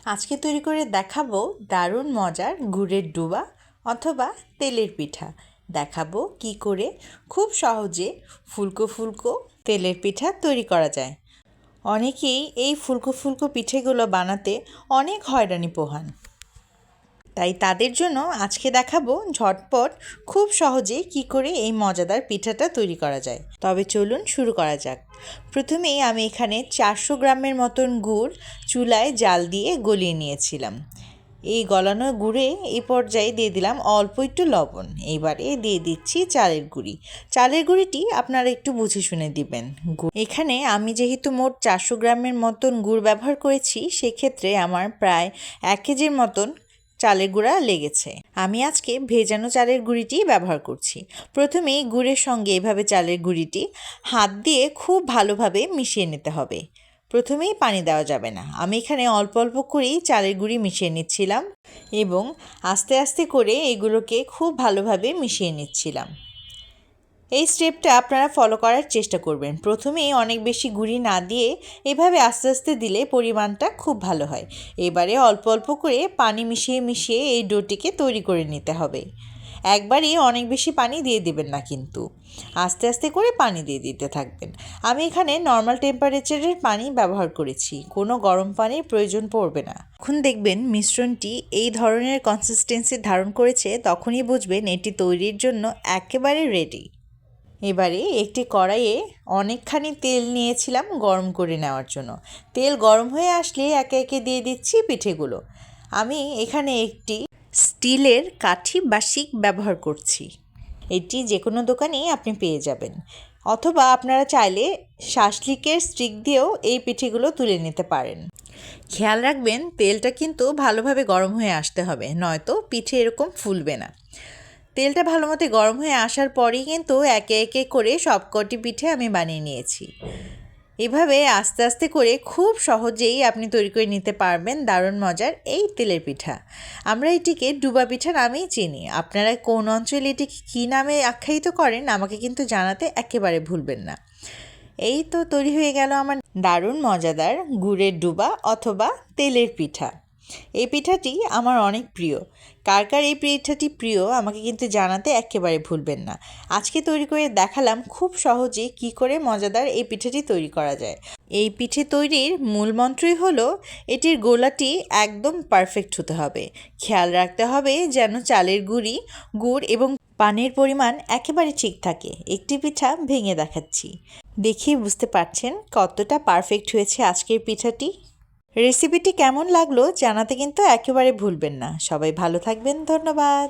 আজকে তৈরি করে দেখাবো দারুণ মজার গুড়ের ডুবা অথবা তেলের পিঠা। দেখাবো কি করে খুব সহজে ফুলকো ফুলকো তেলের পিঠা তৈরি করা যায়। অনেকেই এই ফুলকো ফুলকো পিঠেগুলো বানাতে অনেক হয়রানি পোহান, তাই তাদের জন্য আজকে দেখাবো ঝটপট খুব সহজে কি করে এই মজাদার পিঠাটা তৈরি করা যায়। তবে চলুন শুরু করা যাক। প্রথমেই আমি এখানে 400 গ্রামের মতন গুড় চুলায় জাল দিয়ে গলিয়ে নিয়েছিলাম। এই গলানো গুড়ে এই পর্যায়ে দিয়ে দিলাম অল্প একটু লবণ। এইবারে দিয়ে দিচ্ছি চালের গুঁড়ি। চালের গুঁড়িটি আপনারা একটু বুঝে শুনে দিবেন। এখানে আমি যেহেতু মোট 400 গ্রামের মতন গুড় ব্যবহার করেছি, সেক্ষেত্রে আমার প্রায় 1 কেজির মতন চালের গুঁড়া লেগেছে। আমি আজকে ভেজানো চালের গুঁড়িটি ব্যবহার করছি। প্রথমেই গুড়ের সঙ্গে এভাবে চালের গুঁড়িটি হাত দিয়ে খুব ভালোভাবে মিশিয়ে নিতে হবে। প্রথমেই পানি দেওয়া যাবে না। আমি এখানে অল্প অল্প করেই চালের গুঁড়ি মিশিয়ে নিচ্ছিলাম এবং আস্তে আস্তে করে এগুলোকে খুব ভালোভাবে মিশিয়ে নিচ্ছিলাম। এই স্টেপটা আপনারা ফলো করার চেষ্টা করবেন। প্রথমেই অনেক বেশি গুঁড়ি না দিয়ে এভাবে আস্তে আস্তে দিলে পরিমাণটা খুব ভালো হয়। এবারে অল্প অল্প করে পানি মিশিয়ে মিশিয়ে এই ডোটিকে তৈরি করে নিতে হবে। একবারই অনেক বেশি পানি দিয়ে দেবেন না, কিন্তু আস্তে আস্তে করে পানি দিয়ে দিতে থাকবেন। আমি এখানে নর্মাল টেম্পারেচারের পানি ব্যবহার করেছি, কোনো গরম পানির প্রয়োজন পড়বে না। এখন দেখবেন মিশ্রণটি এই ধরনের কনসিস্টেন্সি ধারণ করেছে, তখনই বুঝবেন এটি তৈরির জন্য একেবারে রেডি। এবারে একটি কড়াইয়ে অনেকখানি তেল নিয়েছিলাম গরম করে নেওয়ার জন্য। তেল গরম হয়ে আসলে একে একে দিয়ে দিচ্ছি পিঠেগুলো। আমি এখানে একটি স্টিলের কাঠি বা শিক ব্যবহার করছি। এটি যে কোনো দোকানেই আপনি পেয়ে যাবেন, অথবা আপনারা চাইলে শাসলিকের স্টিক দিয়েও এই পিঠেগুলো তুলে নিতে পারেন। খেয়াল রাখবেন তেলটা কিন্তু ভালোভাবে গরম হয়ে আসতে হবে, নয়তো পিঠে এরকম ফুলবে না। তেলটা ভালো মতো গরম হয়ে আসার পরেই কিন্তু একে একে করে সবকটি পিঠে আমি বানিয়ে নিয়েছি। এভাবে আস্তে আস্তে করে খুব সহজেই আপনি তৈরি করে নিতে পারবেন দারুণ মজার এই তেলের পিঠা। আমরা এটিকে ডুবা পিঠা নামেই চিনি। আপনারা কোন অঞ্চলে এটিকে কী নামে আখ্যায়িত করেন আমাকে কিন্তু জানাতে একেবারে ভুলবেন না। এই তো তৈরি হয়ে গেল আমার দারুণ মজাদার গুড়ের ডুবা অথবা তেলের পিঠা। এই পিঠাটি আমার অনেক প্রিয়। কার কার এই পিঠাটি প্রিয় আমাকে কিন্তু জানাতে একেবারে ভুলবেন না। আজকে তৈরি করে দেখালাম খুব সহজে কি করে মজাদার এই পিঠাটি তৈরি করা যায়। এই পিঠে তৈরির মূল মন্ত্রই হলো এটির গোলাটি একদম পারফেক্ট হতে হবে। খেয়াল রাখতে হবে যেন চালের গুড় এবং পানির পরিমাণ একেবারে ঠিক থাকে। একটি পিঠা ভেঙে দেখাচ্ছি, দেখেই বুঝতে পারছেন কতটা পারফেক্ট হয়েছে আজকের পিঠাটি। রেসিপিটি কেমন লাগলো জানাতে কিন্তু একেবারে ভুলবেন না। সবাই ভালো থাকবেন, ধন্যবাদ।